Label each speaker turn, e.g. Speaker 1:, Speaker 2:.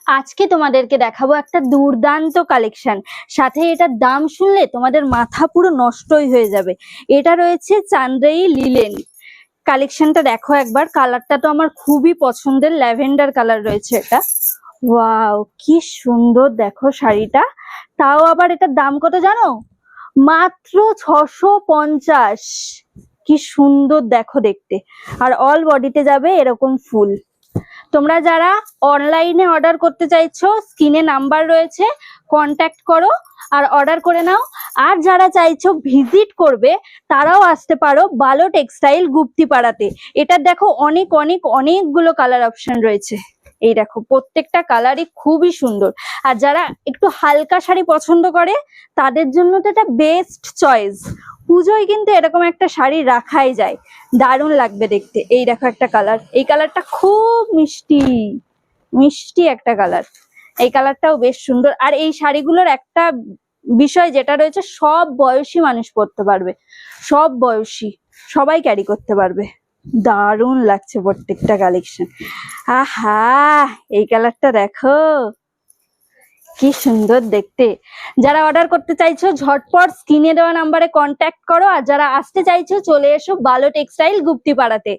Speaker 1: আজকে তোমাদেরকে দেখাবো একটা দুর্দান্ত কালেকশন। সাথে এটার দাম শুনলে তোমাদের মাথা পুরো নষ্টই হয়ে যাবে। এটা রয়েছে চান্দেই লিলেন। কালেকশনটা দেখো একবার, কালারটা তো আমার খুবই পছন্দের, ল্যাভেন্ডার কালার রয়েছে এটা। ওয়াও, কি সুন্দর দেখো শাড়িটা। তাও আবার এটার দাম কত জানো? মাত্র 650। কি সুন্দর দেখো দেখতে। আর অল বডিতে যাবে এরকম ফুল। তোমরা যারা অনলাইনে অর্ডার করতে চাইছো, স্ক্রিনে নাম্বার রয়েছে, কন্ট্যাক্ট করো আর অর্ডার করে নাও। আর যারা চাইছো ভিজিট করবে, তারাও আসতে পারো বালো টেক্সটাইল গুপ্তিপাড়াতে। এটা দেখো অনেক অনেক অনেকগুলো কালার অপশন রয়েছে। এই দেখো প্রত্যেকটা কালারই খুবই সুন্দর। আর যারা একটু হালকা শাড়ি পছন্দ করে, তাদের জন্য তো এটা বেস্ট চয়েস। পুজোয় কিন্তু এরকম একটা শাড়ি রাখাই যায়, দারুণ লাগবে দেখতে। এই দেখো একটা কালার, এই কালারটা খুব মিষ্টি মিষ্টি একটা কালার। এই কালারটাও বেশ সুন্দর। আর এই শাড়িগুলোর একটা বিষয় যেটা রয়েছে, সব বয়সী মানুষ পরতে পারবে, সব বয়সী সবাই ক্যারি করতে পারবে। দারুণ লাগছে প্রত্যেকটা কালেকশন। আহা, এই কালারটা দেখো কি সুন্দর দেখতে। যারা অর্ডার করতে চাইছো ঝটপট স্ক্রিনে দেওয়া নাম্বারে কন্ট্যাক্ট করো। আর যারা আসতে চাইছো চলে এসো বালো টেক্সটাইল গুপ্তিপাড়াতে।